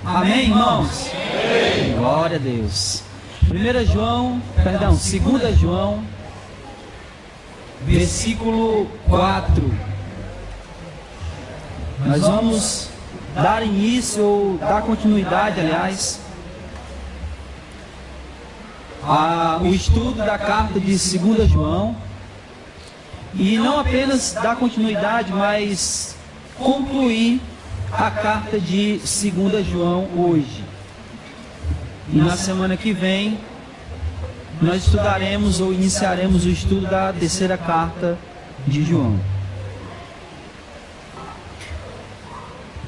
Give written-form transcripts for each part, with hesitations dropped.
Amém, irmãos? Amém. Glória a Deus. 2 João, versículo 4. Nós vamos dar início, ou dar continuidade, aliás, ao estudo da carta de 2 João. E não apenas dar continuidade, mas concluir a carta de 2 João hoje. E na semana que vem nós estudaremos ou iniciaremos o estudo da terceira carta de João.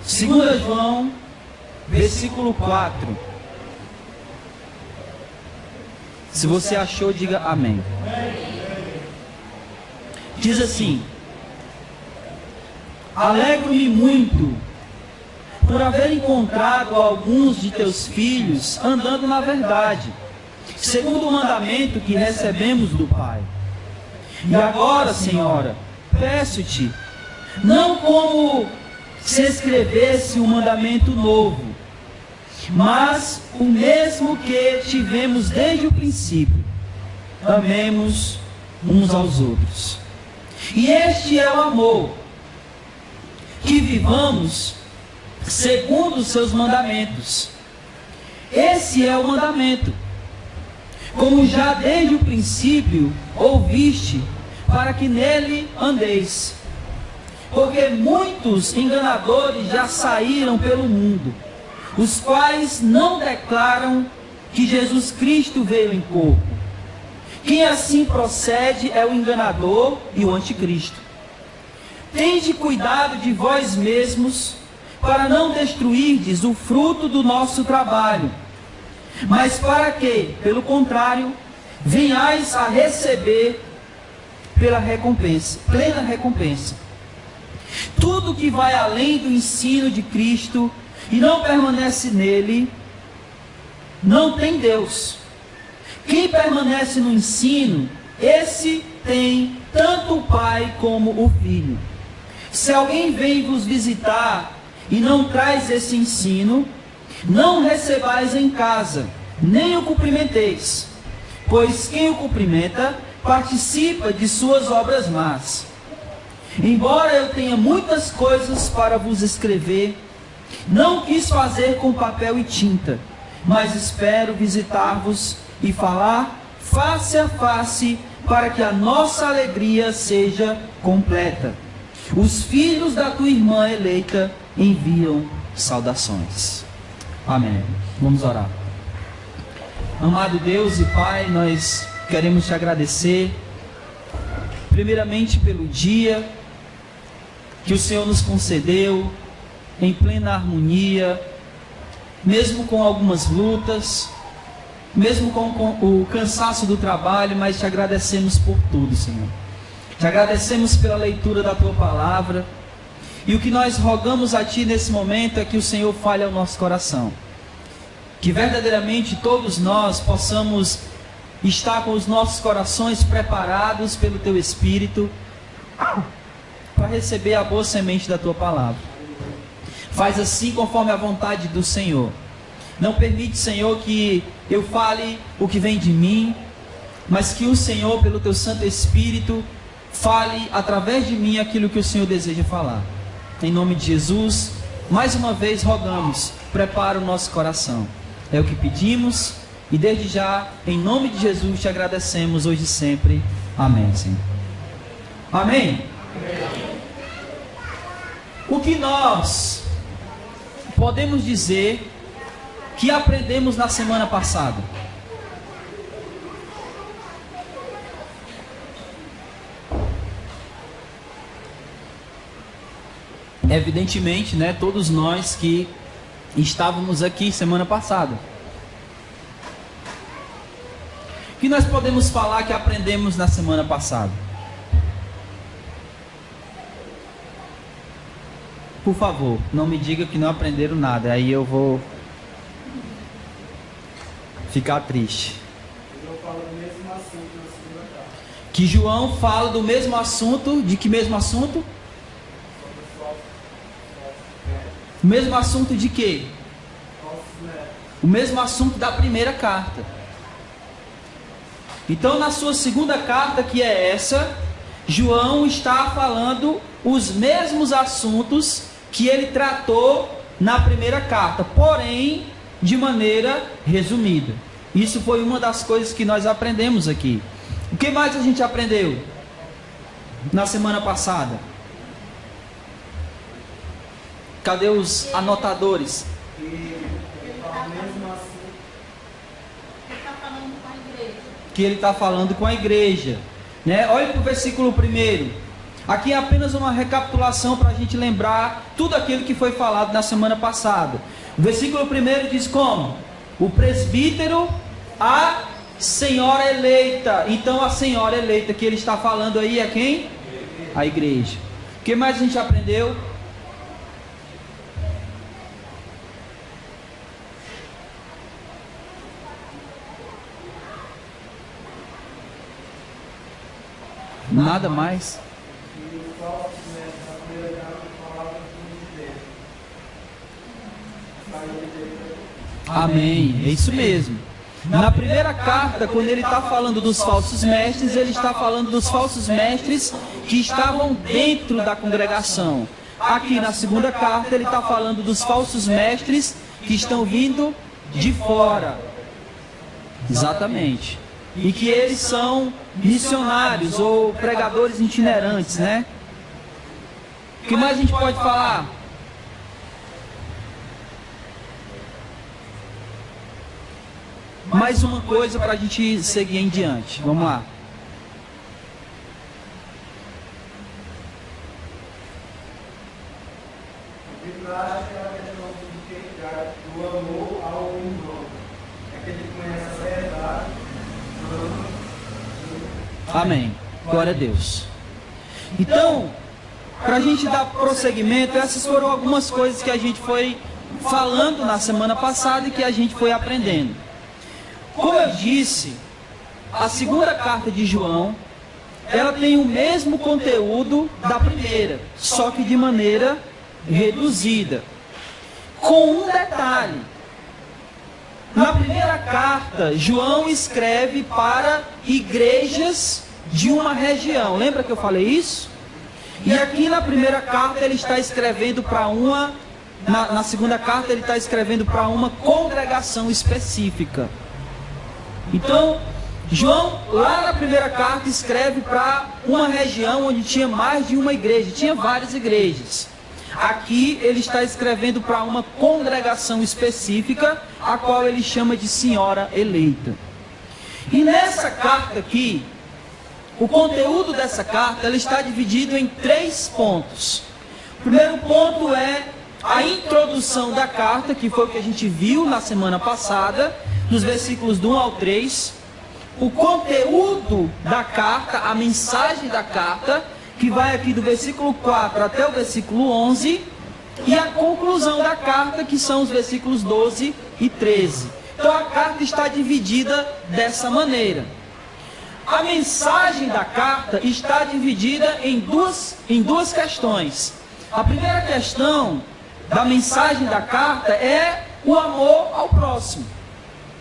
2 João, versículo 4. Se você achou, diga amém. Diz assim: alegro-me muito por haver encontrado alguns de teus filhos andando na verdade, segundo o mandamento que recebemos do Pai. E agora, Senhora, peço-te, não como se escrevesse um mandamento novo, mas o mesmo que tivemos desde o princípio: amemos uns aos outros. E este é o amor, que vivamos segundo os seus mandamentos. Esse é o mandamento, como já desde o princípio ouviste, para que nele andeis. Porque muitos enganadores já saíram pelo mundo, os quais não declaram que Jesus Cristo veio em corpo. Quem assim procede é o enganador e o anticristo. Tende cuidado de vós mesmos, para não destruirdes o fruto do nosso trabalho, mas para que, pelo contrário, venhais a receber plena recompensa. Tudo que vai além do ensino de Cristo e não permanece nele, não tem Deus. Quem permanece no ensino, esse tem tanto o Pai como o Filho. Se alguém vem vos visitar e não traz esse ensino, não recebais em casa, nem o cumprimenteis, pois quem o cumprimenta participa de suas obras más. Embora eu tenha muitas coisas para vos escrever, não quis fazer com papel e tinta, mas espero visitar-vos e falar face a face, para que a nossa alegria seja completa. Os filhos da tua irmã eleita enviam saudações. Amém. Vamos orar. Amado Deus e Pai, nós queremos te agradecer, primeiramente pelo dia que o Senhor nos concedeu, em plena harmonia, mesmo com algumas lutas, mesmo com o cansaço do trabalho, mas te agradecemos por tudo, Senhor. Te agradecemos pela leitura da tua palavra, e o que nós rogamos a Ti nesse momento é que o Senhor fale ao nosso coração, que verdadeiramente todos nós possamos estar com os nossos corações preparados pelo Teu Espírito para receber a boa semente da Tua palavra. Faz assim conforme a vontade do Senhor. Não permite, Senhor, que eu fale o que vem de mim, mas que o Senhor, pelo Teu Santo Espírito, fale através de mim aquilo que o Senhor deseja falar. Em nome de Jesus, mais uma vez rogamos, prepara o nosso coração. É o que pedimos e desde já, em nome de Jesus, te agradecemos hoje e sempre. Amém, Senhor. Amém? O que nós podemos dizer que aprendemos na semana passada? Evidentemente, né, todos nós que estávamos aqui semana passada. O que nós podemos falar que aprendemos na semana passada? Por favor, não me diga que não aprenderam nada, aí eu vou ficar triste. Que João fala do mesmo assunto, de que mesmo assunto? O mesmo assunto de quê? O mesmo assunto da primeira carta. Então, na sua segunda carta, que é essa, João está falando os mesmos assuntos que ele tratou na primeira carta, porém de maneira resumida. Isso foi uma das coisas que nós aprendemos aqui. O que mais a gente aprendeu na semana passada? Cadê os anotadores? Que ele está falando com a igreja, né? Olha para o versículo 1. Aqui é apenas uma recapitulação para a gente lembrar tudo aquilo que foi falado na semana passada. O versículo 1 diz como? O presbítero, a senhora eleita. Então a senhora eleita que ele está falando aí é quem? A igreja. O que mais a gente aprendeu? Nada mais. Amém, é isso mesmo. Na primeira carta, quando ele está falando dos falsos mestres, ele está falando dos falsos mestres que estavam dentro da congregação. Aqui na segunda carta, ele está falando dos falsos mestres que estão vindo de fora. Exatamente. E que eles são missionários ou pregadores itinerantes, né? O que mais a gente pode falar? Mais uma coisa para a gente seguir em diante. Vamos lá. O amor ao irmão. É que ele conhece a verdade. Amém. Glória a Deus. Então, para a gente dar prosseguimento, essas foram algumas coisas que a gente foi falando na semana passada e que a gente foi aprendendo. Como eu disse, a segunda carta de João, ela tem o mesmo conteúdo da primeira, só que de maneira reduzida. Com um detalhe. Na primeira carta, João escreve para igrejas de uma região. Lembra que eu falei isso? E aqui na primeira carta ele está escrevendo para uma... Na segunda carta ele está escrevendo para uma congregação específica. Então, João, lá na primeira carta, escreve para uma região onde tinha mais de uma igreja. Tinha várias igrejas. Aqui ele está escrevendo para uma congregação específica, a qual ele chama de senhora eleita. E nessa carta aqui, o conteúdo dessa carta, ela está dividido em 3 pontos. O primeiro ponto é a introdução da carta, que foi o que a gente viu na semana passada, nos versículos do 1 ao 3. O conteúdo da carta, a mensagem da carta, que vai aqui do versículo 4 até o versículo 11, e a conclusão da carta, que são os versículos 12 e 13. Então a carta está dividida dessa maneira. A mensagem da carta está dividida em duas questões. A primeira questão da mensagem da carta é o amor ao próximo.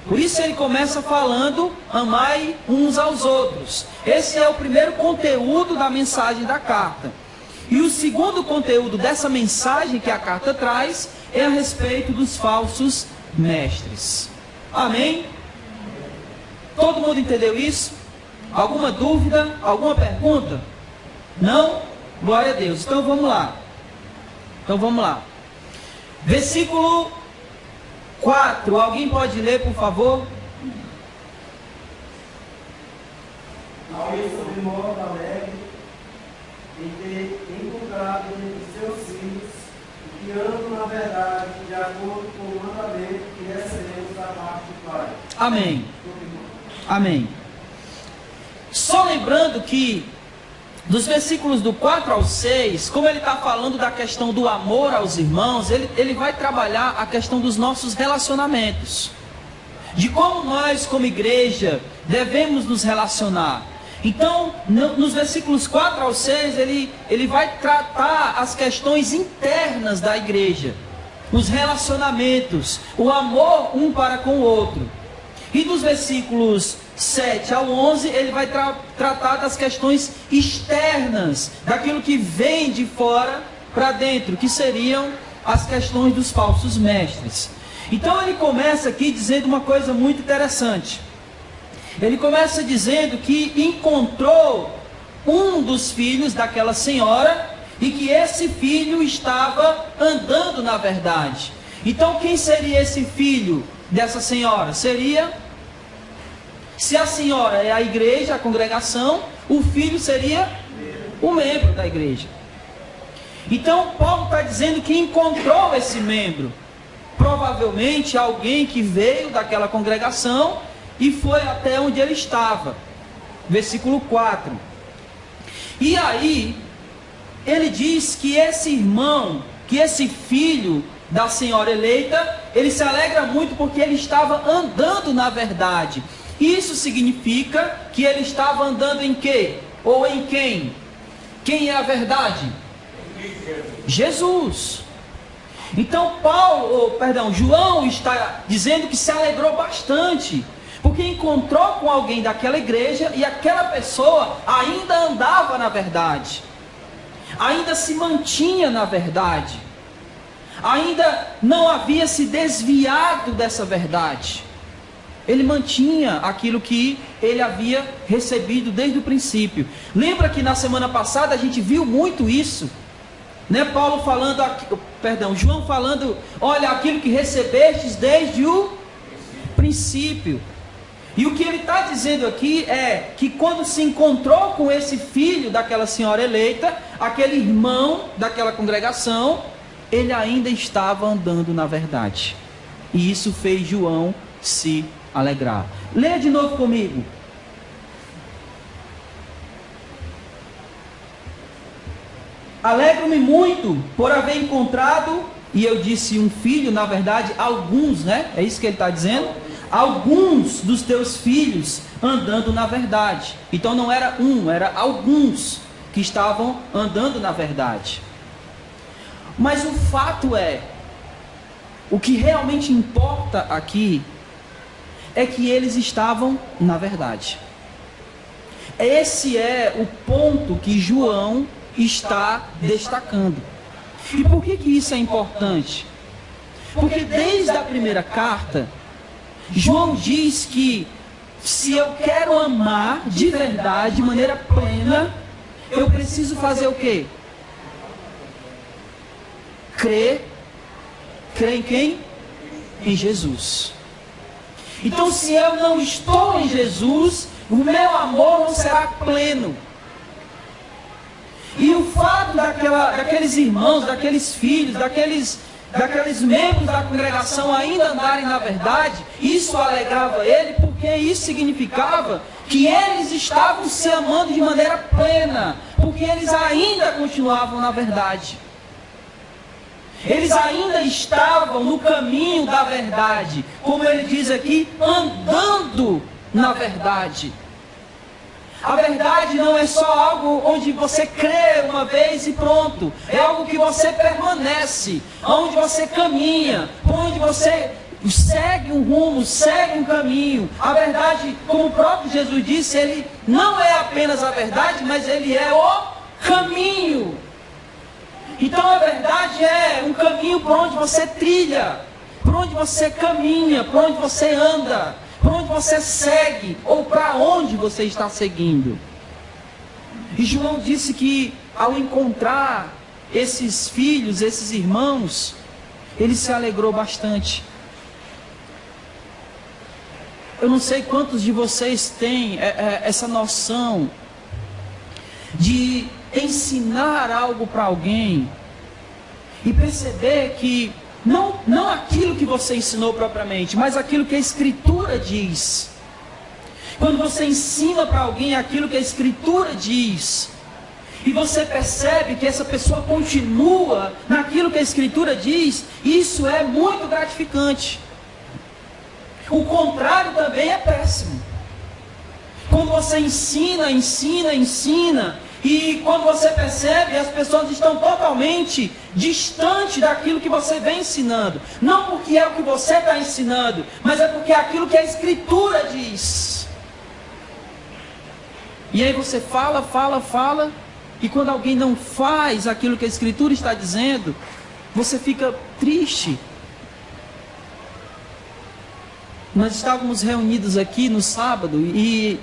Por isso ele começa falando, amai uns aos outros. Esse é o primeiro conteúdo da mensagem da carta. E o segundo conteúdo dessa mensagem que a carta traz é a respeito dos falsos mestres. Amém? Todo mundo entendeu isso? Alguma dúvida? Alguma pergunta? Não? Glória a Deus. Então vamos lá. Versículo 4. Alguém pode ler, por favor? Ao isso de modo alegre em ter encontrado entre seus filhos que andam na verdade de acordo com o mandamento que recebemos da parte do Pai. Amém. Amém. Só lembrando que dos versículos do 4 ao 6, como ele está falando da questão do amor aos irmãos, ele vai trabalhar a questão dos nossos relacionamentos. De como nós, como igreja, devemos nos relacionar. Então, nos versículos 4 ao 6, ele vai tratar as questões internas da igreja. os relacionamentos, o amor um para com o outro. E dos versículos 7 ao 11, ele vai tratar das questões externas, daquilo que vem de fora para dentro, que seriam as questões dos falsos mestres. Então ele começa aqui dizendo uma coisa muito interessante. Ele começa dizendo que encontrou um dos filhos daquela senhora e que esse filho estava andando na verdade. Então quem seria esse filho dessa senhora? Seria, se a senhora é a igreja, a congregação, o filho seria o membro da igreja. Então Paulo está dizendo que encontrou esse membro, provavelmente alguém que veio daquela congregação e foi até onde ele estava. Versículo 4. E aí ele diz que esse irmão, que esse filho da senhora eleita, ele se alegra muito porque ele estava andando na verdade. Isso significa que ele estava andando em quê? Ou em quem? Quem é a verdade? Jesus. Então João está dizendo que se alegrou bastante, porque encontrou com alguém daquela igreja e aquela pessoa ainda andava na verdade, ainda se mantinha na verdade, ainda não havia se desviado dessa verdade. Ele mantinha aquilo que ele havia recebido desde o princípio. Lembra que na semana passada a gente viu muito isso, né? João falando, olha, aquilo que recebestes desde o princípio. E o que ele está dizendo aqui é que quando se encontrou com esse filho daquela senhora eleita, aquele irmão daquela congregação, ele ainda estava andando na verdade. E isso fez João se alegrar. Leia de novo comigo. Alegro-me muito por haver encontrado, e eu disse um filho, na verdade, alguns, né? É isso que ele está dizendo? Alguns dos teus filhos andando na verdade. Então não era um, era alguns que estavam andando na verdade. Mas o fato é, o que realmente importa aqui é que eles estavam na verdade. Esse é o ponto que João está destacando. E por que isso é importante? Porque desde a primeira carta, João diz que se eu quero amar de verdade, de maneira plena, eu preciso fazer o quê? Crer em quem? Em Jesus. Então, se eu não estou em Jesus, o meu amor não será pleno. E o fato daqueles irmãos, daqueles filhos, daqueles membros da congregação ainda andarem na verdade, isso alegrava ele, porque isso significava que eles estavam se amando de maneira plena, porque eles ainda continuavam na verdade. Eles ainda estavam no caminho da verdade, como ele diz aqui, andando na verdade. A verdade não é só algo onde você crê uma vez e pronto. É algo que você permanece, onde você caminha, onde você segue um rumo, segue um caminho. A verdade, como o próprio Jesus disse, ele não é apenas a verdade, mas ele é o caminho. Então a verdade é um caminho por onde você trilha, por onde você caminha, por onde você anda, por onde você segue, ou para onde você está seguindo. E João disse que ao encontrar esses filhos, esses irmãos, ele se alegrou bastante. Eu não sei quantos de vocês têm essa noção de ensinar algo para alguém e perceber que não aquilo que você ensinou propriamente, mas aquilo que a Escritura diz. Quando você ensina para alguém aquilo que a Escritura diz, e você percebe que essa pessoa continua naquilo que a Escritura diz, isso é muito gratificante. O contrário também é péssimo. Quando você ensina, E quando você percebe, as pessoas estão totalmente distantes daquilo que você vem ensinando. Não porque é o que você está ensinando, mas é porque é aquilo que a Escritura diz. E aí você fala, e quando alguém não faz aquilo que a Escritura está dizendo, você fica triste. Nós estávamos reunidos aqui no sábado e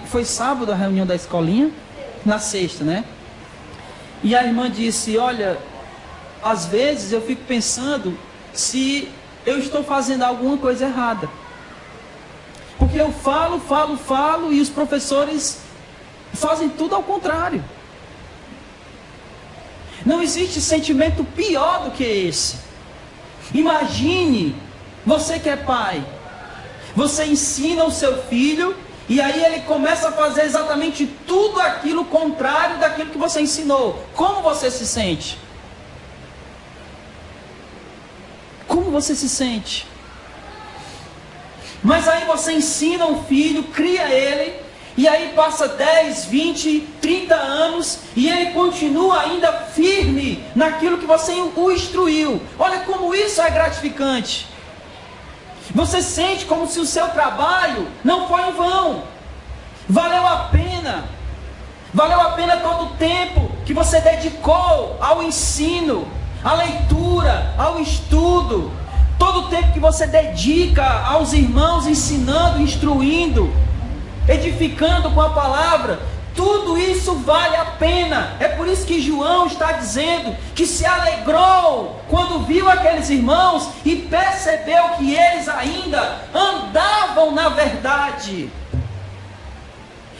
foi sábado a reunião da escolinha? Na sexta, né? E a irmã disse, olha, às vezes eu fico pensando se eu estou fazendo alguma coisa errada. Porque eu falo e os professores fazem tudo ao contrário. Não existe sentimento pior do que esse. Imagine, você que é pai, você ensina o seu filho e aí ele começa a fazer exatamente tudo aquilo contrário daquilo que você ensinou. Como você se sente? Como você se sente? Mas aí você ensina um filho, cria ele, e aí passa 10, 20, 30 anos, e ele continua ainda firme naquilo que você o instruiu. Olha como isso é gratificante. Você sente como se o seu trabalho não foi em vão. Valeu a pena. Valeu a pena todo o tempo que você dedicou ao ensino, à leitura, ao estudo. Todo o tempo que você dedica aos irmãos, ensinando, instruindo, edificando com a palavra, tudo isso vale a pena. É por isso que João está dizendo que se alegrou quando viu aqueles irmãos e percebeu que eles ainda andavam na verdade.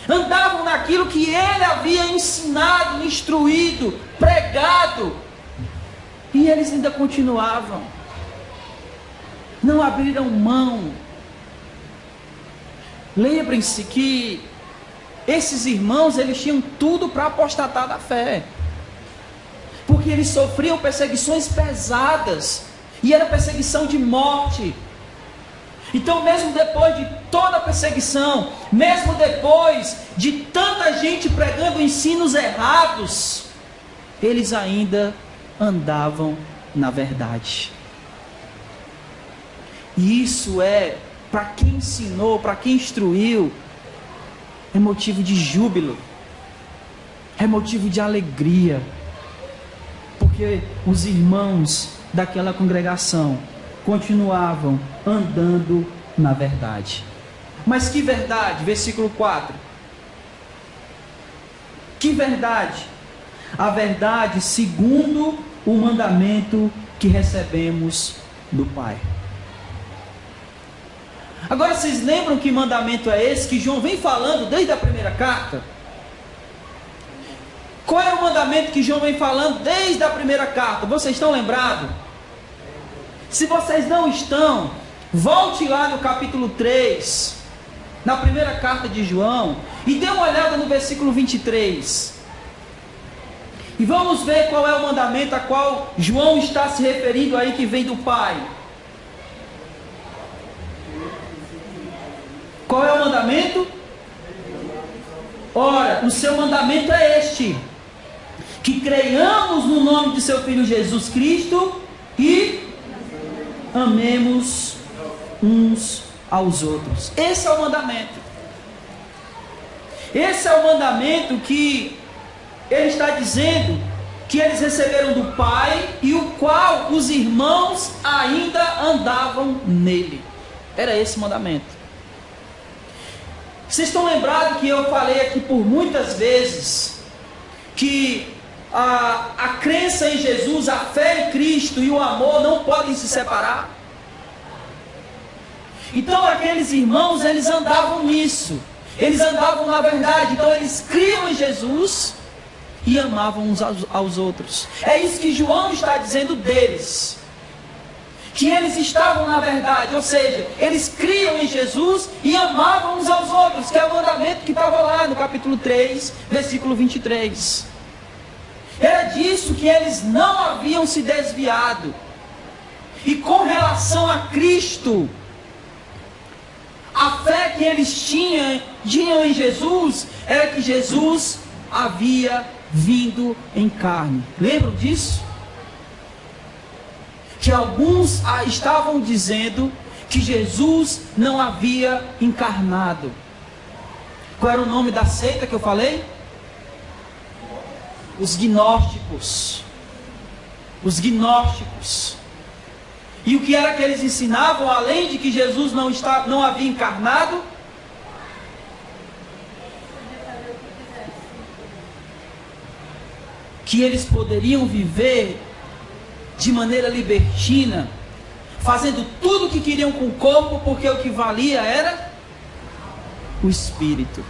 Andavam naquilo que ele havia ensinado, instruído, pregado. E eles ainda continuavam. Não abriram mão. Lembrem-se que esses irmãos, eles tinham tudo para apostatar da fé. Porque eles sofriam perseguições pesadas. E era perseguição de morte. Então mesmo depois de toda a perseguição, mesmo depois de tanta gente pregando ensinos errados, eles ainda andavam na verdade. E isso é, para quem ensinou, para quem instruiu, é motivo de júbilo, é motivo de alegria, porque os irmãos daquela congregação continuavam andando na verdade. Mas que verdade? Versículo 4. Que verdade? A verdade segundo o mandamento que recebemos do Pai. Agora vocês lembram que mandamento é esse que João vem falando desde a primeira carta? Qual é o mandamento que João vem falando desde a primeira carta? Vocês estão lembrados? Se vocês não estão, volte lá no capítulo 3, na primeira carta de João, e dê uma olhada no versículo 23. E vamos ver qual é o mandamento a qual João está se referindo aí, que vem do Pai. Qual é o mandamento? Ora, o seu mandamento é este: que creiamos no nome de seu Filho Jesus Cristo e amemos uns aos outros. Esse é o mandamento. Esse é o mandamento que ele está dizendo que eles receberam do Pai e o qual os irmãos ainda andavam nele. Era esse mandamento. Vocês estão lembrados que eu falei aqui por muitas vezes que a crença em Jesus, a fé em Cristo e o amor não podem se separar? Então aqueles irmãos, eles andavam nisso. Eles andavam na verdade. Então eles criam em Jesus e amavam uns aos outros. É isso que João está dizendo deles. Que eles estavam na verdade, ou seja, eles criam em Jesus e amavam uns aos outros, que é o mandamento que estava lá no capítulo 3, versículo 23. Era disso que eles não haviam se desviado. E com relação a Cristo, A fé que eles tinham em Jesus era que Jesus havia vindo em carne. Lembram disso? Que alguns estavam dizendo que Jesus não havia encarnado. Qual era o nome da seita que eu falei? Os gnósticos. Os gnósticos. E o que era que eles ensinavam, além de que Jesus não havia encarnado? Que eles poderiam viver de maneira libertina, fazendo tudo o que queriam com o corpo, porque o que valia era o espírito.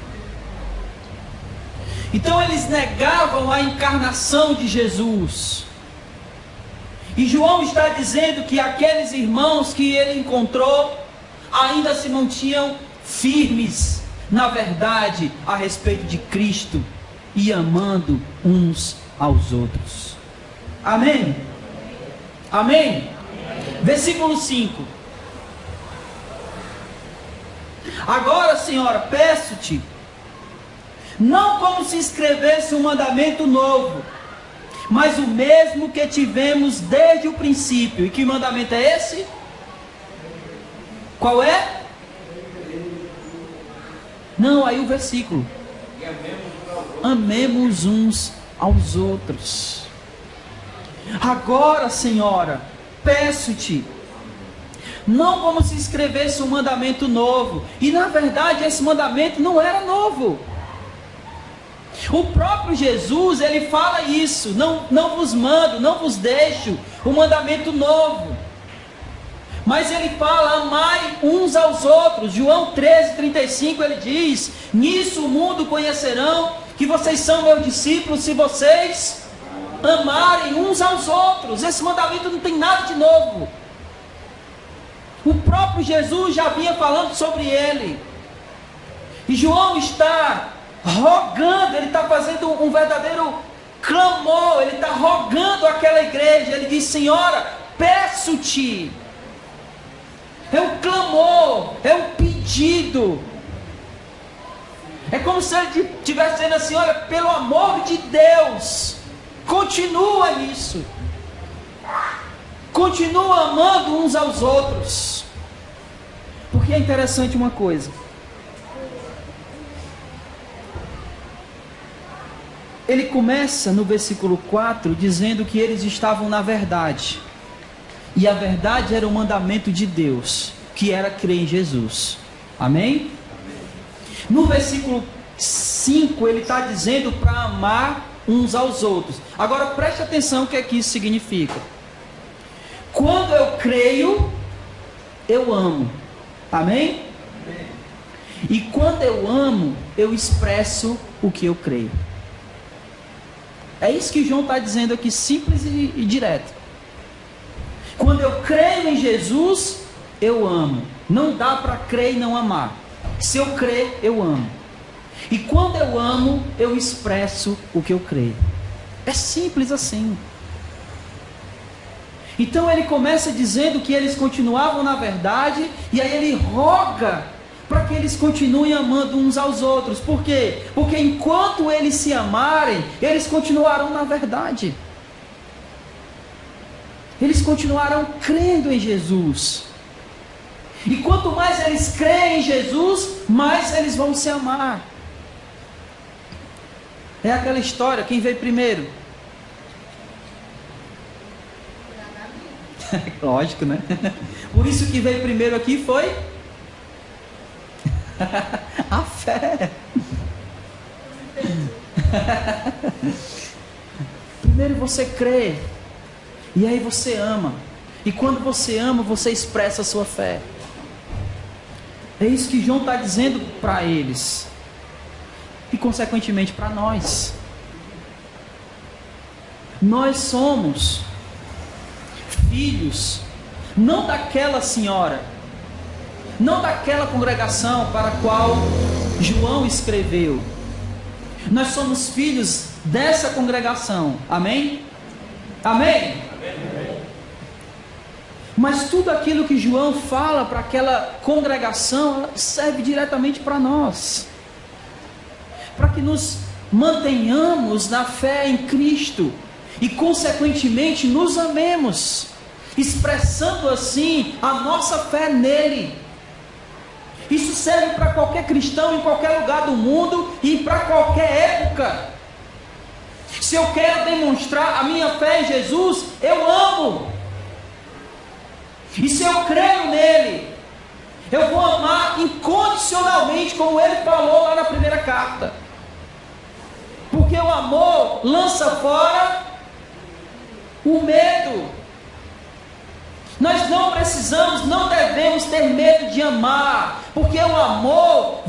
Então eles negavam a encarnação de Jesus. E João está dizendo que aqueles irmãos que ele encontrou ainda se mantinham firmes na verdade a respeito de Cristo e amando uns aos outros. Amém? Amém? Versículo 5. Agora, Senhora, peço-te, não como se escrevesse um mandamento novo, mas o mesmo que tivemos desde o princípio. E que mandamento é esse? Qual é? Não, aí o versículo. Amemos uns aos outros. Agora, Senhora, peço-te, não como se escrevesse um mandamento novo. E na verdade esse mandamento não era novo. O próprio Jesus, ele fala isso: não vos mando, não vos deixo um mandamento novo. Mas ele fala: amai uns aos outros. João 13:35 ele diz: nisso o mundo conhecerão que vocês são meus discípulos, se vocês amarem uns aos outros. Esse mandamento não tem nada de novo. O próprio Jesus já vinha falando sobre ele. E João está rogando, ele está fazendo um verdadeiro clamor, ele está rogando àquela igreja. Ele diz: Senhora, peço-te. É um clamor, é um pedido. É como se ele estivesse dizendo assim: olha, pelo amor de Deus, continua nisso. Continua amando uns aos outros. Porque é interessante uma coisa. Ele começa no versículo 4 dizendo que eles estavam na verdade. E a verdade era o mandamento de Deus, que era crer em Jesus. Amém? No versículo 5 ele está dizendo para amar uns aos outros. Agora preste atenção o que é que isso significa. Quando eu creio, eu amo. Amém? E quando eu amo, eu expresso o que eu creio. É isso que João está dizendo aqui, simples e direto. Quando eu creio em Jesus, eu amo. Não dá para crer e não amar. Se eu crer, eu amo. E quando eu amo, eu expresso o que eu creio. É simples assim. Então ele começa dizendo que eles continuavam na verdade, e aí ele roga para que eles continuem amando uns aos outros. Por quê? Porque enquanto eles se amarem, eles continuarão na verdade. Eles continuarão crendo em Jesus. E quanto mais eles creem em Jesus, mais eles vão se amar. É aquela história, quem veio primeiro? Lógico, né? Por isso que veio primeiro aqui foi a fé. Primeiro você crê, e aí você ama. E quando você ama, você expressa a sua fé. É isso que João está dizendo para eles. E consequentemente para nós. Nós somos filhos, não daquela senhora, não daquela congregação para a qual João escreveu. Nós somos filhos dessa congregação. Amém? Amém? Mas tudo aquilo que João fala para aquela congregação serve diretamente para nós, para que nos mantenhamos na fé em Cristo e consequentemente nos amemos, expressando assim a nossa fé nele. Isso serve para qualquer cristão em qualquer lugar do mundo e para qualquer época. Se eu quero demonstrar a minha fé em Jesus, eu amo. E se eu creio nele, eu vou amar incondicionalmente, como ele falou lá na primeira carta. Porque o amor lança fora o medo. Nós não precisamos, não devemos ter medo de amar, porque o amor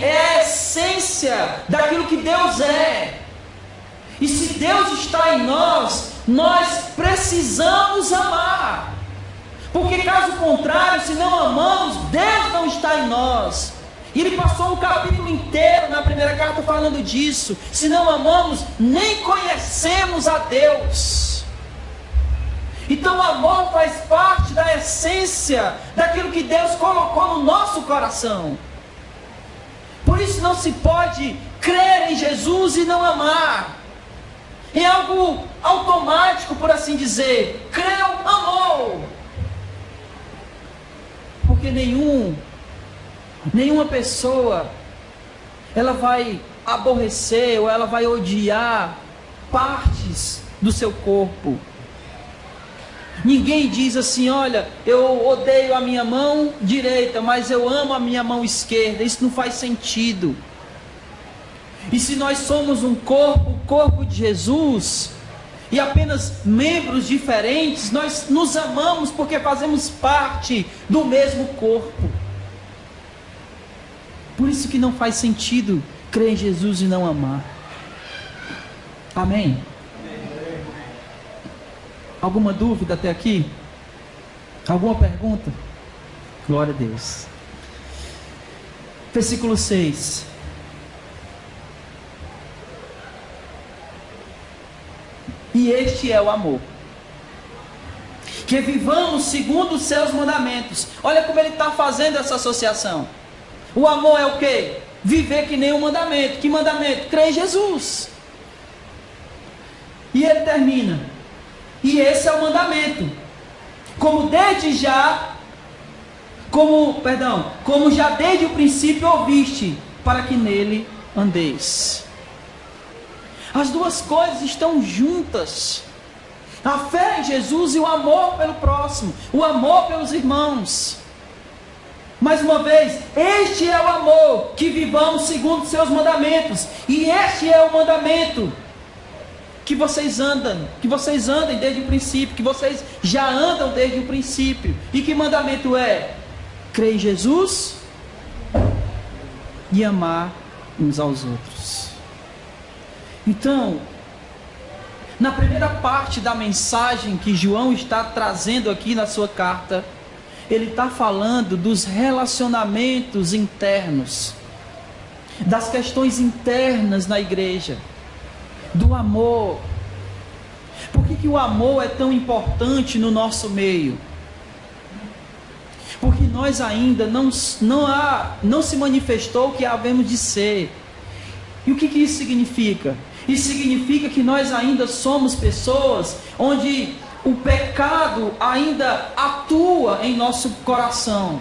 é a essência daquilo que Deus é. E se Deus está em nós, nós precisamos amar. Porque caso contrário, se não amamos, Deus não está em nós. E ele passou um capítulo inteiro na primeira carta falando disso. Se não amamos, nem conhecemos a Deus. Então o amor faz parte da essência daquilo que Deus colocou no nosso coração. Por isso não se pode crer em Jesus e não amar. É algo automático, por assim dizer. Creu, amou. Porque nenhuma pessoa ela vai aborrecer ou ela vai odiar partes do seu corpo. Ninguém diz assim: olha, eu odeio a minha mão direita, mas eu amo a minha mão esquerda. Isso não faz sentido. E se nós somos um corpo, o corpo de Jesus, e apenas membros diferentes, nós nos amamos porque fazemos parte do mesmo corpo. Por isso que não faz sentido crer em Jesus e não amar. Amém? Alguma dúvida até aqui? Alguma pergunta? Glória a Deus. Versículo 6. E este é o amor, que vivamos segundo os seus mandamentos. Olha como ele está fazendo essa associação. O amor é o quê? Viver que nem um mandamento. Que mandamento? Crer em Jesus. E ele termina: e esse é o mandamento, como já desde o princípio ouviste, para que nele andeis. As duas coisas estão juntas. A fé em Jesus e o amor pelo próximo, o amor pelos irmãos. Mais uma vez, este é o amor, que vivamos segundo os seus mandamentos. E este é o mandamento, que vocês andem desde o princípio, que vocês já andam desde o princípio. E que mandamento é? Crer em Jesus e amar uns aos outros. Então, na primeira parte da mensagem que João está trazendo aqui na sua carta, ele está falando dos relacionamentos internos, das questões internas na igreja, do amor. Por que o amor é tão importante no nosso meio? Porque nós ainda não se manifestou o que havemos de ser. E o que isso significa? Isso significa que nós ainda somos pessoas onde o pecado ainda atua em nosso coração.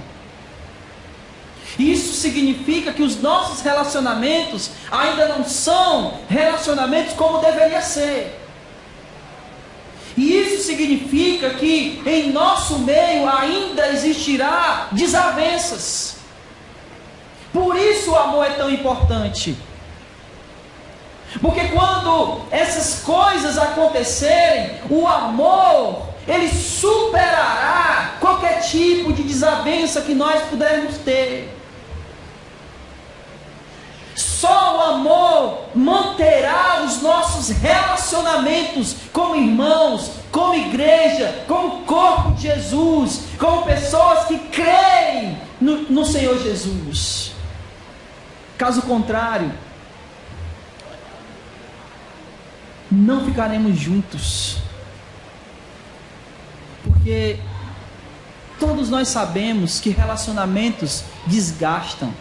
Isso significa que os nossos relacionamentos ainda não são relacionamentos como deveria ser. E isso significa que em nosso meio ainda existirá desavenças. Por isso o amor é tão importante. Porque quando essas coisas acontecerem, o amor, ele superará qualquer tipo de desavença que nós pudermos ter. Só o amor manterá os nossos relacionamentos como irmãos, como igreja, como corpo de Jesus, como pessoas que creem no Senhor Jesus. Caso contrário, não ficaremos juntos. Porque Todos nós sabemos que relacionamentos desgastam,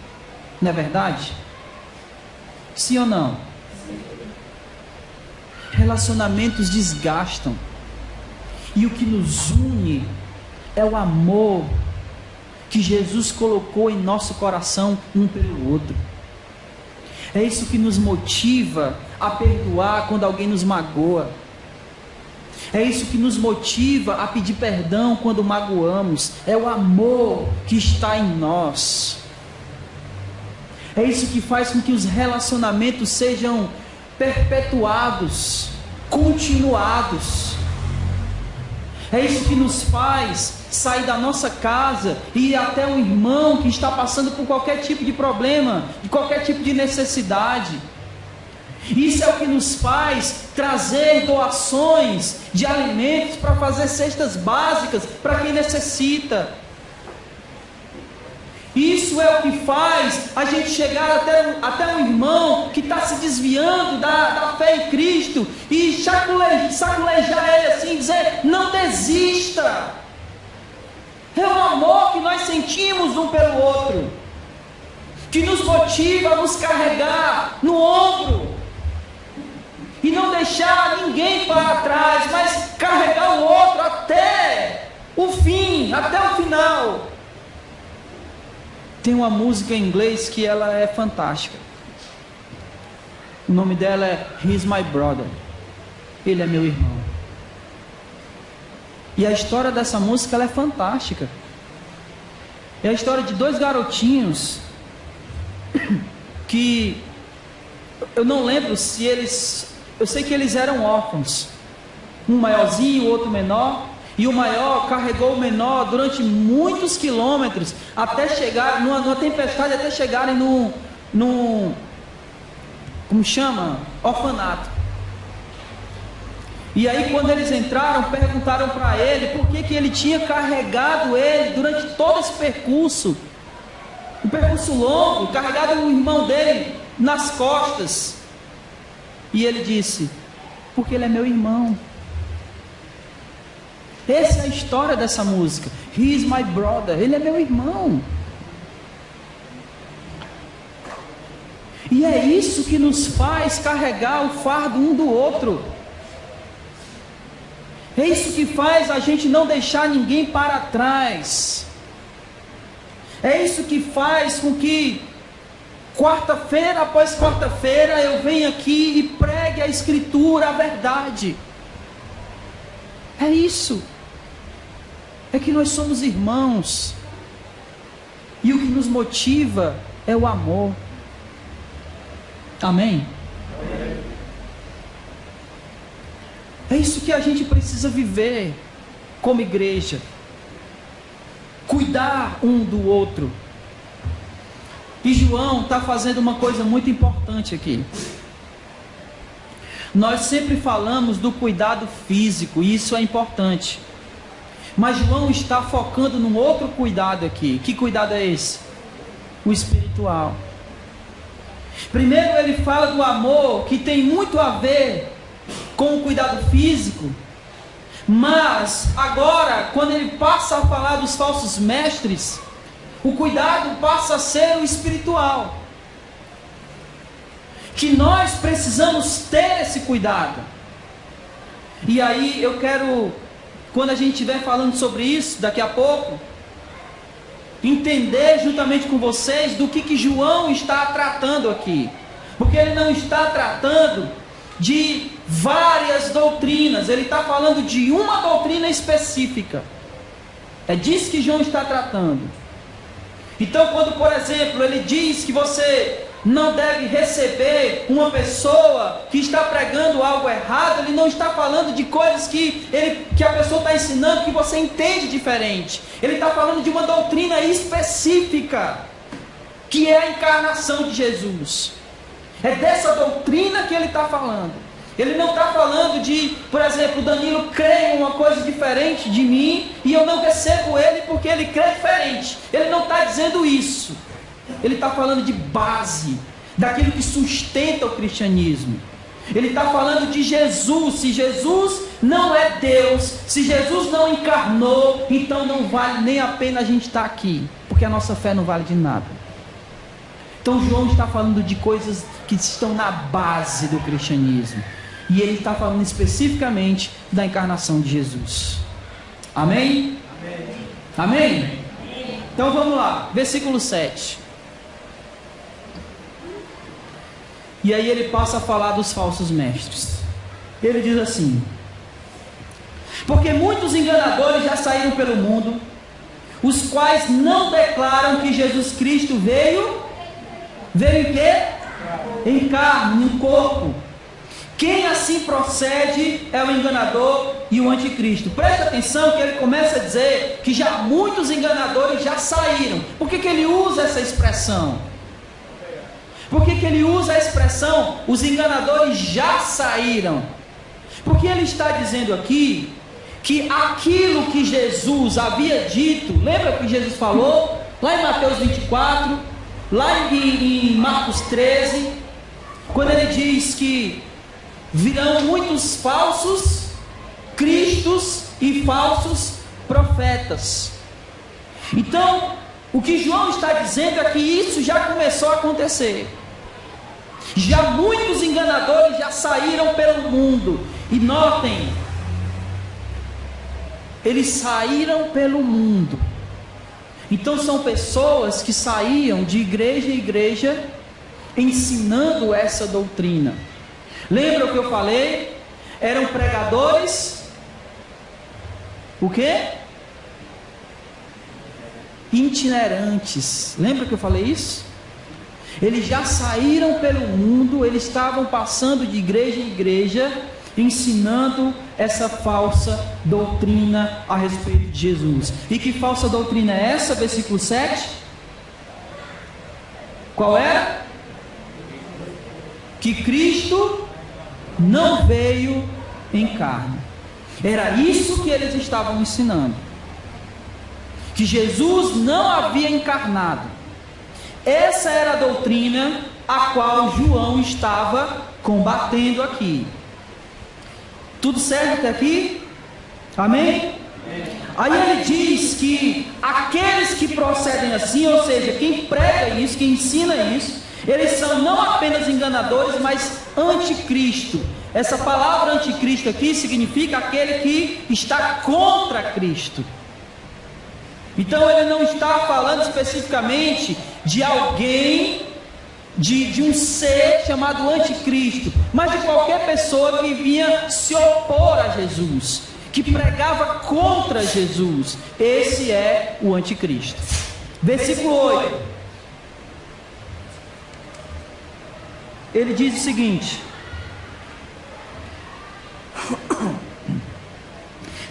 não é verdade? Sim ou não? Relacionamentos desgastam. E o que nos une é o amor que Jesus colocou em nosso coração um pelo outro. É isso que nos motiva a perdoar quando alguém nos magoa. É isso que nos motiva a pedir perdão quando magoamos. É o amor que está em nós. É isso que faz com que os relacionamentos sejam perpetuados, continuados. É isso que nos faz sair da nossa casa e ir até um irmão que está passando por qualquer tipo de problema, de qualquer tipo de necessidade. Isso é o que nos faz trazer doações de alimentos para fazer cestas básicas para quem necessita. Isso é o que faz a gente chegar até um irmão que está se desviando da fé em Cristo e saculejar ele assim, dizer: não desista. É o amor que nós sentimos um pelo outro, que nos motiva a nos carregar no ombro e não deixar ninguém para trás, mas carregar o outro até o fim, até o final. Tem uma música em inglês que ela é fantástica. O nome dela é He's My Brother. Ele é meu irmão. E a história dessa música ela é fantástica. É a história de dois garotinhos que eu não lembro se eles... Eu sei que eles eram órfãos. Um maiorzinho, o outro menor. E o maior carregou o menor durante muitos quilômetros até chegar numa tempestade, até chegarem num como chama? Orfanato. E aí quando eles entraram, perguntaram para ele por que ele tinha carregado ele durante todo esse percurso. Um percurso longo, carregado o irmão dele nas costas. E ele disse: porque ele é meu irmão. Essa é a história dessa música. He's my brother. Ele é meu irmão. E é isso que nos faz carregar o fardo um do outro. É isso que faz a gente não deixar ninguém para trás. É isso que faz com que quarta-feira após quarta-feira eu venha aqui e pregue a Escritura, a verdade. É isso. É que nós somos irmãos. E o que nos motiva é o amor. Amém? Amém. É isso que a gente precisa viver como igreja. Cuidar um do outro. E João está fazendo uma coisa muito importante aqui. Nós sempre falamos do cuidado físico, e isso é importante. Mas João está focando num outro cuidado aqui. Que cuidado é esse? O espiritual. Primeiro ele fala do amor, que tem muito a ver com o cuidado físico. Mas agora, quando ele passa a falar dos falsos mestres, o cuidado passa a ser o espiritual. Que nós precisamos ter esse cuidado. E aí eu quero, quando a gente estiver falando sobre isso, daqui a pouco, entender juntamente com vocês do que João está tratando aqui. Porque ele não está tratando de várias doutrinas, ele está falando de uma doutrina específica. É disso que João está tratando. Então, quando, por exemplo, ele diz que você não deve receber uma pessoa que está pregando algo errado, ele não está falando de coisas que a pessoa está ensinando que você entende diferente. Ele está falando de uma doutrina específica, que é a encarnação de Jesus. É dessa doutrina que ele está falando. Ele não está falando de, por exemplo, Danilo crê em uma coisa diferente de mim e eu não recebo ele porque ele crê diferente. Ele não está dizendo isso. Ele está falando de base, daquilo que sustenta o cristianismo. Ele está falando de Jesus. Se Jesus não é Deus, se Jesus não encarnou, então não vale nem a pena a gente estar aqui, porque a nossa fé não vale de nada. Então João está falando de coisas que estão na base do cristianismo, e ele está falando especificamente da encarnação de Jesus. Amém? Amém? Então vamos lá, versículo 7. E aí ele passa a falar dos falsos mestres. Ele diz assim: porque muitos enganadores já saíram pelo mundo, os quais não declaram que Jesus Cristo veio em quê? Em carne, em corpo. Quem assim procede é o enganador e o anticristo. Preste atenção que ele começa a dizer que já muitos enganadores já saíram. Por que ele usa essa expressão? Por que ele usa a expressão os enganadores já saíram? Porque ele está dizendo aqui que aquilo que Jesus havia dito, lembra que Jesus falou lá em Mateus 24, lá em Marcos 13, quando ele diz que virão muitos falsos cristos e falsos profetas. Então, o que João está dizendo é que isso já começou a acontecer. Já muitos enganadores já saíram pelo mundo. E notem, eles saíram pelo mundo. Então são pessoas que saíam de igreja em igreja ensinando essa doutrina. Lembra o que eu falei? Eram pregadores, o quê? Itinerantes. Lembra que eu falei isso? Eles já saíram pelo mundo, eles estavam passando de igreja em igreja, ensinando essa falsa doutrina a respeito de Jesus. E que falsa doutrina é essa? Versículo 7. Qual é? Que Cristo não veio em carne. Era isso que eles estavam ensinando. Que Jesus não havia encarnado. Essa era a doutrina a qual João estava combatendo aqui. Tudo certo até aqui? Amém? Aí ele diz que aqueles que procedem assim, ou seja, quem prega isso, quem ensina isso, eles são não apenas enganadores, mas anticristo. Essa palavra anticristo aqui significa aquele que está contra Cristo. Então ele não está falando especificamente de alguém, de um ser chamado anticristo, mas de qualquer pessoa que vinha se opor a Jesus, que pregava contra Jesus. Esse é o anticristo. Versículo 8. Ele diz o seguinte: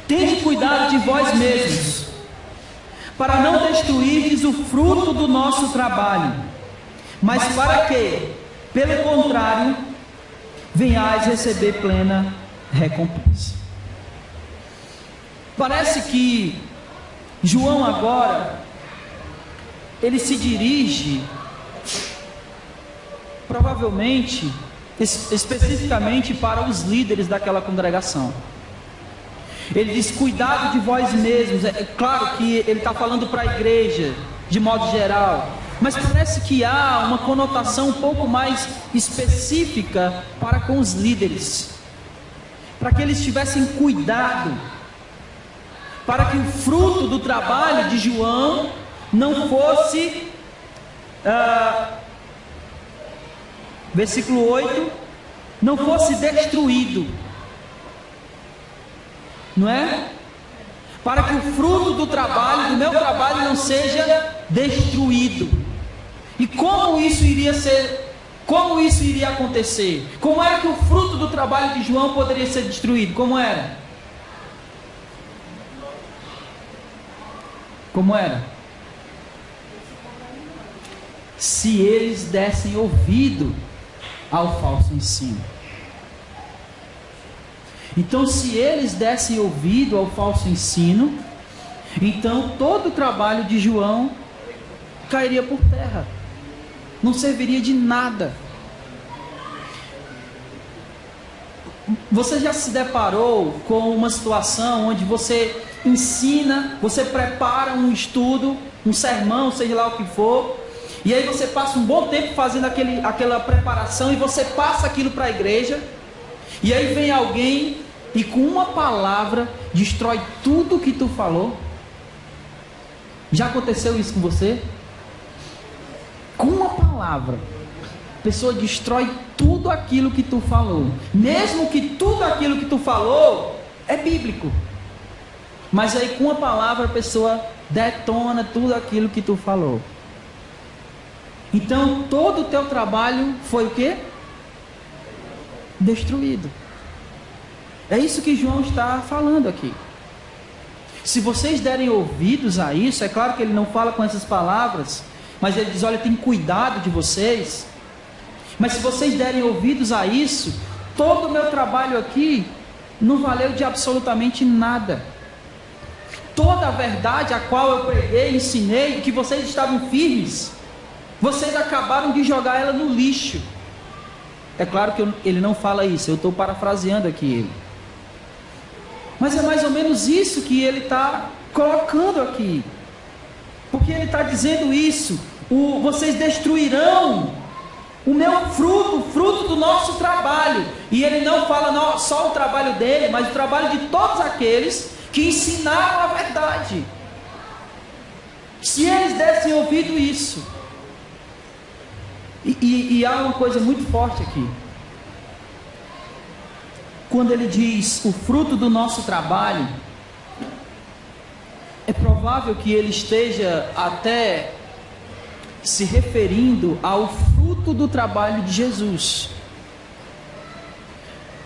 tende cuidado de vós mesmos, para não destruirdes o fruto do nosso trabalho, mas para que, pelo contrário, venhais receber plena recompensa. Parece que João agora, ele se dirige, provavelmente, especificamente para os líderes daquela congregação. Ele diz: cuidado de vós mesmos. É claro que ele está falando para a igreja de modo geral, mas parece que há uma conotação um pouco mais específica para com os líderes, para que eles tivessem cuidado, para que o fruto do trabalho de João não fosse, versículo 8, não fosse destruído, não é? Para que o fruto do trabalho, do meu trabalho, não seja destruído. E como isso iria ser? Como isso iria acontecer? Como era que o fruto do trabalho de João poderia ser destruído? Como era? Como era? Se eles dessem ouvido ao falso ensino. Então, se eles dessem ouvido ao falso ensino, então todo o trabalho de João cairia por terra, não serviria de nada. Você já se deparou com uma situação onde você ensina, você prepara um estudo, um sermão, seja lá o que for, e aí você passa um bom tempo fazendo aquela preparação e você passa aquilo para a igreja, e aí vem alguém e com uma palavra destrói tudo que tu falou? Já aconteceu isso com você? Com uma palavra, a pessoa destrói tudo aquilo que tu falou, mesmo que tudo aquilo que tu falou é bíblico, mas aí com uma palavra a pessoa detona tudo aquilo que tu falou. Então todo o teu trabalho foi o quê? Destruído. É isso que João está falando aqui. Se vocês derem ouvidos a isso, é claro que ele não fala com essas palavras, mas ele diz, olha, tem cuidado de vocês. Mas se vocês derem ouvidos a isso, todo o meu trabalho aqui não valeu de absolutamente nada. Toda a verdade a qual eu preguei, ensinei, que vocês estavam firmes, vocês acabaram de jogar ela no lixo. É claro que ele não fala isso, eu estou parafraseando aqui ele. Mas é mais ou menos isso que ele está colocando aqui. Porque ele está dizendo isso, vocês destruirão o meu fruto, o fruto do nosso trabalho. E ele não fala só o trabalho dele, mas o trabalho de todos aqueles que ensinaram a verdade. Se eles dessem ouvido isso. E há uma coisa muito forte aqui. Quando ele diz o fruto do nosso trabalho, é provável que ele esteja até se referindo ao fruto do trabalho de Jesus.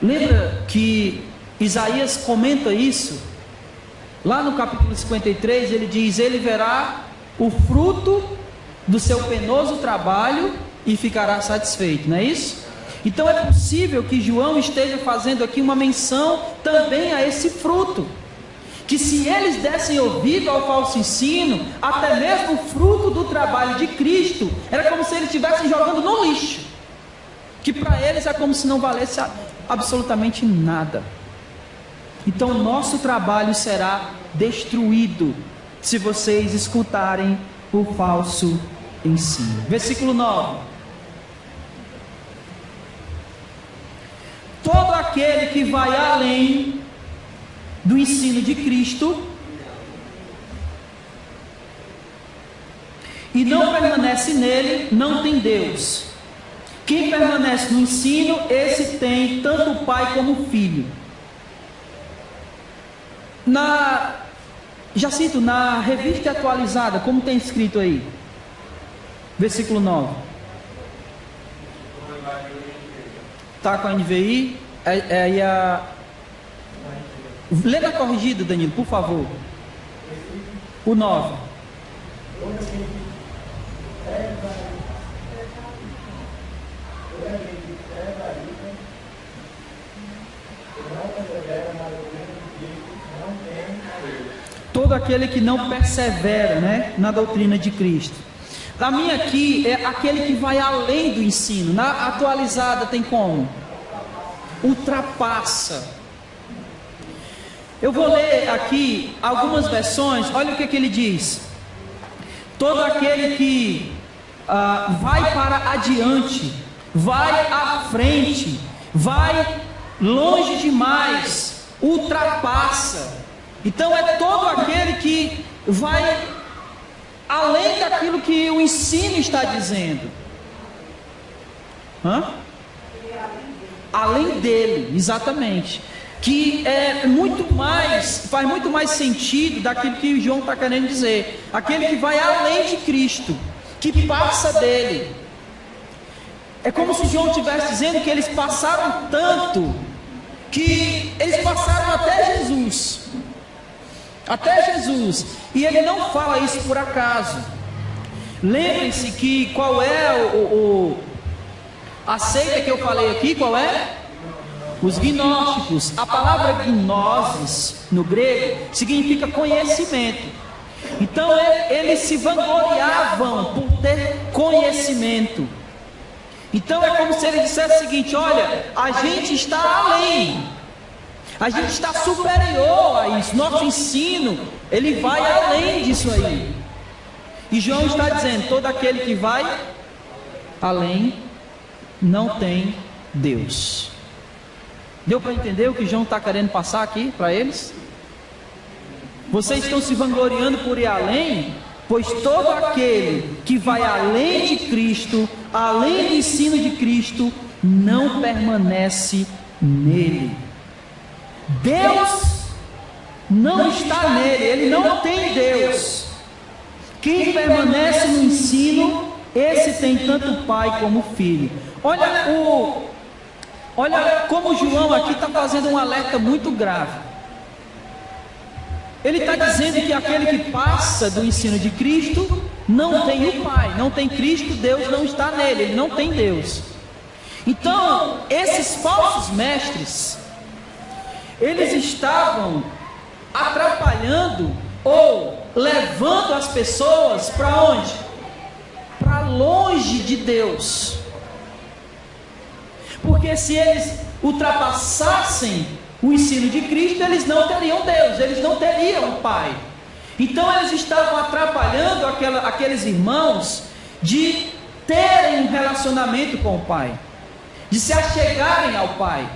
Lembra que Isaías comenta isso? Lá no capítulo 53 ele diz, ele verá o fruto do seu penoso trabalho e ficará satisfeito, não é isso? Então é possível que João esteja fazendo aqui uma menção também a esse fruto, que se eles dessem ouvido ao falso ensino, até mesmo o fruto do trabalho de Cristo, era como se eles estivessem jogando no lixo, que para eles é como se não valesse absolutamente nada. Então nosso trabalho será destruído, se vocês escutarem o falso ensino. Versículo 9. Todo aquele que vai além do ensino de Cristo e não permanece nele, não tem Deus. Quem permanece no ensino, esse tem tanto o Pai como o Filho. Jacinto, na revista atualizada, como tem escrito aí? Versículo 9. Está com a NVI? Lê na corrigida, Danilo, por favor. O 9. Todo aquele que não persevera, né, na doutrina de Cristo. A minha aqui é aquele que vai além do ensino. Na atualizada tem como? Ultrapassa. Eu vou ler aqui algumas versões. Olha o que ele diz. Todo aquele que vai para adiante, vai à frente, vai longe demais, ultrapassa. Então é todo aquele que vai além daquilo que o ensino está dizendo. Além dele, exatamente. Que é muito mais, faz muito mais sentido daquilo que João está querendo dizer. Aquele que vai além de Cristo, que passa dele. É como se João estivesse dizendo que eles passaram tanto, que eles passaram até Jesus. Até Jesus. E ele não fala isso por acaso. Lembrem-se que qual é a seita que eu falei aqui, qual é? Os gnósticos. A palavra gnosis no grego significa conhecimento. Então eles se vangloriavam por ter conhecimento. Então é como se ele dissesse o seguinte: olha, a gente está além, a gente está superior a isso, nosso ensino, ele vai além disso aí. E João está dizendo: todo aquele que vai além não tem Deus. Deu para entender o que João está querendo passar aqui para eles? Vocês estão se vangloriando por ir além, pois todo aquele que vai além de Cristo, além do ensino de Cristo, não permanece nele. Deus não está nele, ele não tem Deus. Quem permanece no ensino, esse tem tanto o Pai como o Filho. Olha como João aqui está fazendo um alerta muito grave. Ele está dizendo que aquele que passa do ensino de Cristo não tem o Pai, não tem Cristo, Deus não está nele, ele não tem Deus. Então, esses falsos mestres, eles estavam atrapalhando ou levando as pessoas para onde? Para longe de Deus. Porque se eles ultrapassassem o ensino de Cristo, eles não teriam Deus, eles não teriam o Pai. Então eles estavam atrapalhando aqueles irmãos de terem um relacionamento com o Pai, de se achegarem ao Pai,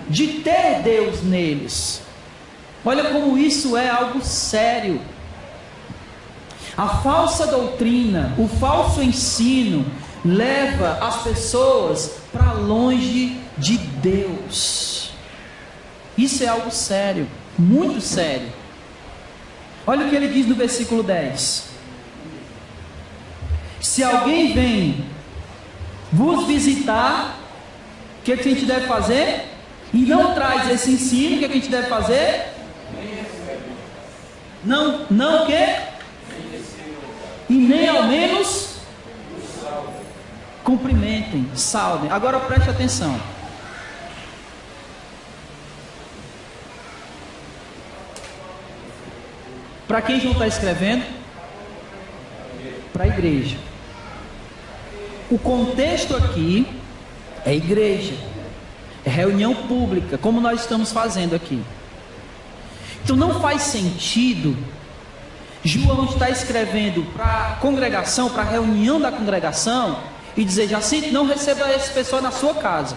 de ter Deus neles. Olha como isso é algo sério. A falsa doutrina, o falso ensino leva as pessoas para longe de Deus. Isso é algo sério, muito sério. Olha o que ele diz no versículo 10: se alguém vem vos visitar, o que a gente deve fazer? E não traz esse ensino, o que a gente deve fazer? Não o quê? E nem ao menos cumprimentem, saudem. Agora preste atenção. Para quem João está escrevendo? Para a igreja. O contexto aqui é igreja, é reunião pública, como nós estamos fazendo aqui. Então não faz sentido João estar escrevendo para a congregação, para a reunião da congregação, e dizer: Jacinto, não receba esse pessoal na sua casa.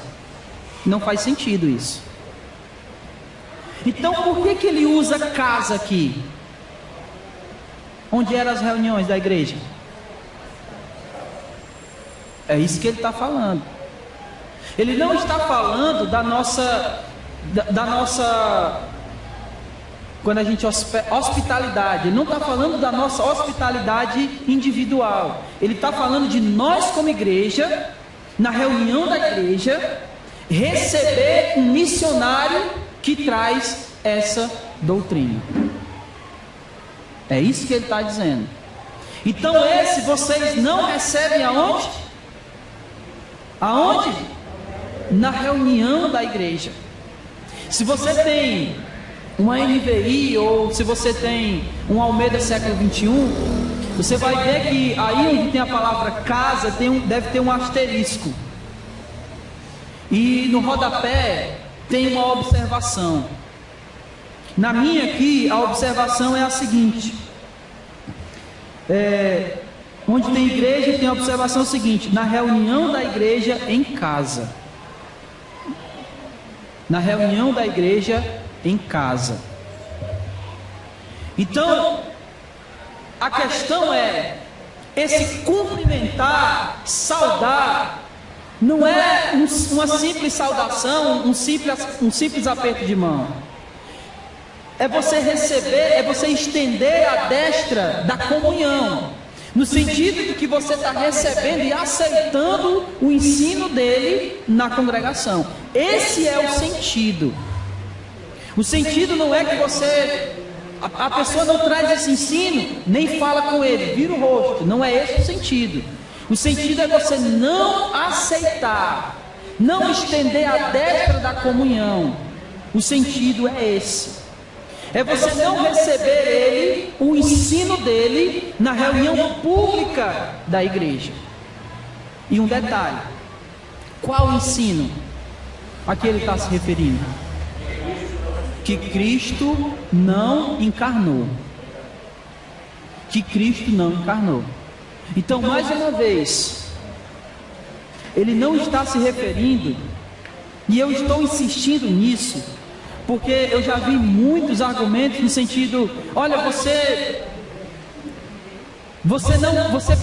Não faz sentido isso. Então por que ele usa casa aqui? Onde eram as reuniões da igreja? É isso que ele está falando. Ele não está falando da nossa quando a gente hospitalidade. Ele não está falando da nossa hospitalidade individual. Ele está falando de nós como igreja, na reunião da igreja, receber um missionário que traz essa doutrina. É isso que ele está dizendo. Então esse vocês não recebem aonde? Aonde? Na reunião da igreja. Se você tem uma NVI ou se você tem um Almeida século 21, você vai ver que aí onde tem a palavra casa deve ter um asterisco. E no rodapé tem uma observação. Na minha aqui, a observação é a seguinte: onde tem igreja, tem a observação seguinte: na reunião da igreja em casa. Na reunião da igreja em casa. Então, a questão é: esse cumprimentar, saudar, não é uma simples saudação, um simples aperto de mão. É você receber, é você estender a destra da comunhão, no sentido de que você está recebendo e aceitando o ensino dele na congregação. Esse é o sentido. O sentido não é que a pessoa não traz esse ensino, nem fala com ele, vira o rosto. Não é esse o sentido. O sentido é você não aceitar, não estender a destra da comunhão. O sentido é esse. É você não receber ele, o ensino dele, na reunião pública da igreja. E um detalhe: Qual ensino a que ele está se referindo? Que Cristo não encarnou. Que Cristo não encarnou. Então, mais uma vez, ele não está se referindo, e eu estou insistindo nisso, porque eu já vi muitos argumentos no sentido: olha, você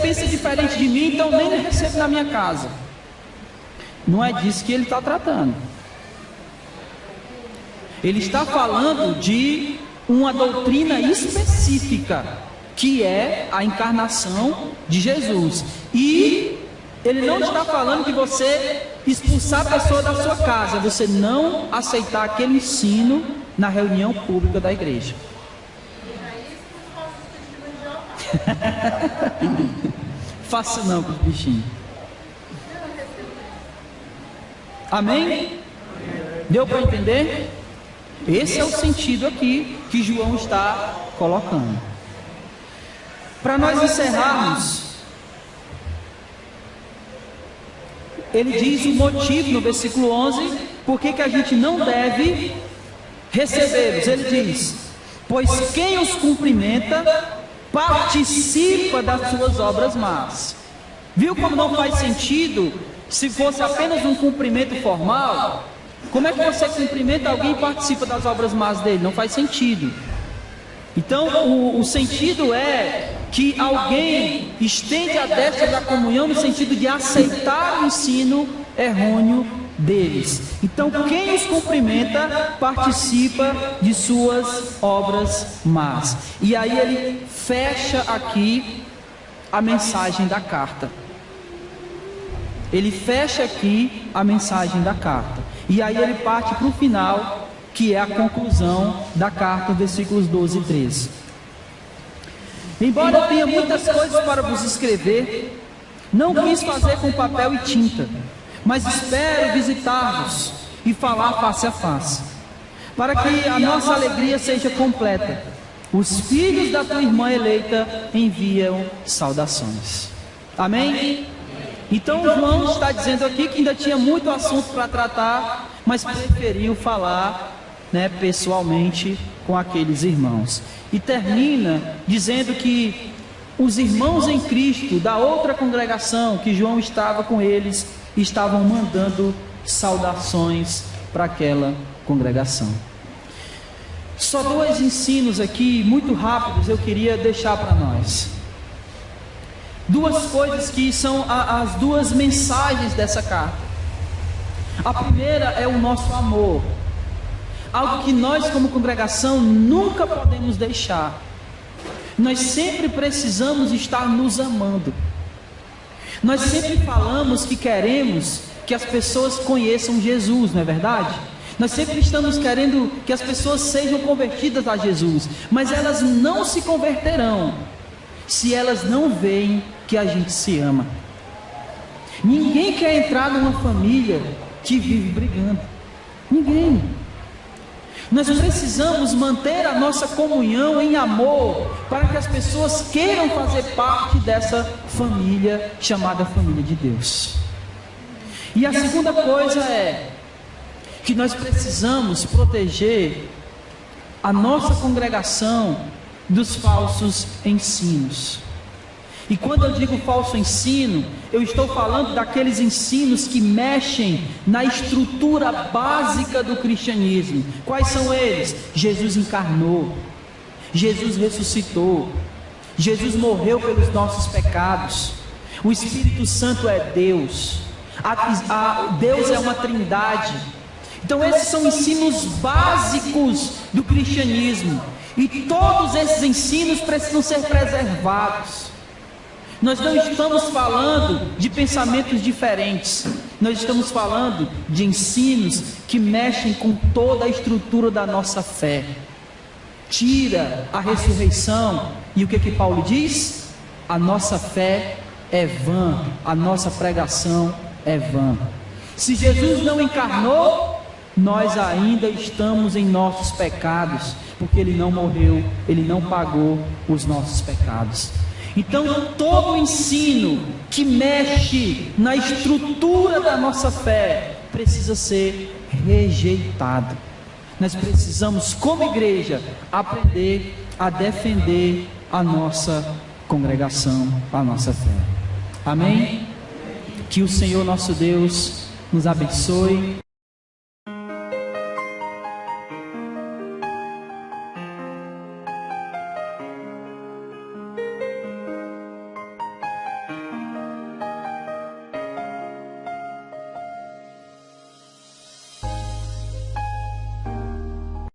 pensa diferente de mim, então nem me recebe na minha casa. Não é disso que ele está tratando. Ele está falando de uma doutrina específica, que é a encarnação de Jesus. E ele não está falando que você expulsar a pessoa da sua casa, você não aceitar aquele ensino na reunião pública da igreja. Faça não com os bichinhos. Amém? Deu para entender? Esse é o sentido aqui que João está colocando. Para nós encerrarmos, ele diz o motivo no versículo 11, por que a gente não deve recebê-los. Ele diz: pois quem os cumprimenta participa das suas obras más. Viu como não faz sentido? Se fosse apenas um cumprimento formal, como é que você cumprimenta alguém e participa das obras más dele? Não faz sentido. Então o sentido é que alguém estende a destra da comunhão no sentido de aceitar o ensino errôneo deles. Então quem os cumprimenta participa de suas obras más. E aí ele fecha aqui a mensagem da carta. Ele fecha aqui a mensagem da carta. E aí ele parte para o final, que é a conclusão da carta, versículos 12 e 13. Embora eu tenha muitas coisas para vos escrever, não quis fazer com papel e tinta, mas espero visitar-vos e falar face a face, para que a nossa alegria seja completa. Os filhos da tua irmã eleita enviam saudações. Amém? Então João está dizendo aqui que ainda tinha muito assunto para tratar, mas preferiu falar, pessoalmente com aqueles irmãos. E termina dizendo que os irmãos em Cristo da outra congregação, que João estava com eles, estavam mandando saudações para aquela congregação. Só dois ensinos aqui, muito rápidos, eu queria deixar para nós. Duas coisas que são as duas mensagens dessa carta. A primeira é o nosso amor. Algo que nós como congregação nunca podemos deixar. Nós sempre precisamos estar nos amando. Nós sempre falamos que queremos que as pessoas conheçam Jesus, não é verdade? Nós sempre estamos querendo que as pessoas sejam convertidas a Jesus, mas elas não se converterão se elas não veem que a gente se ama. Ninguém quer entrar numa família que vive brigando. Ninguém. Nós precisamos manter a nossa comunhão em amor, para que as pessoas queiram fazer parte dessa família chamada família de Deus. E a segunda coisa é que nós precisamos proteger a nossa congregação dos falsos ensinos. E quando eu digo falso ensino, eu estou falando daqueles ensinos que mexem na estrutura básica do cristianismo. Quais são eles? Jesus encarnou, Jesus ressuscitou, Jesus morreu pelos nossos pecados, o Espírito Santo é Deus, Deus é uma trindade. Então esses são ensinos básicos do cristianismo, e todos esses ensinos precisam ser preservados. Nós não estamos falando de pensamentos diferentes, nós estamos falando de ensinos que mexem com toda a estrutura da nossa fé. Tira a ressurreição, e o que Paulo diz? A nossa fé é vã, a nossa pregação é vã. Se Jesus não encarnou, nós ainda estamos em nossos pecados, porque Ele não morreu, Ele não pagou os nossos pecados. Então, todo ensino que mexe na estrutura da nossa fé precisa ser rejeitado. Nós precisamos, como igreja, aprender a defender a nossa congregação, a nossa fé. Amém? Que o Senhor nosso Deus nos abençoe.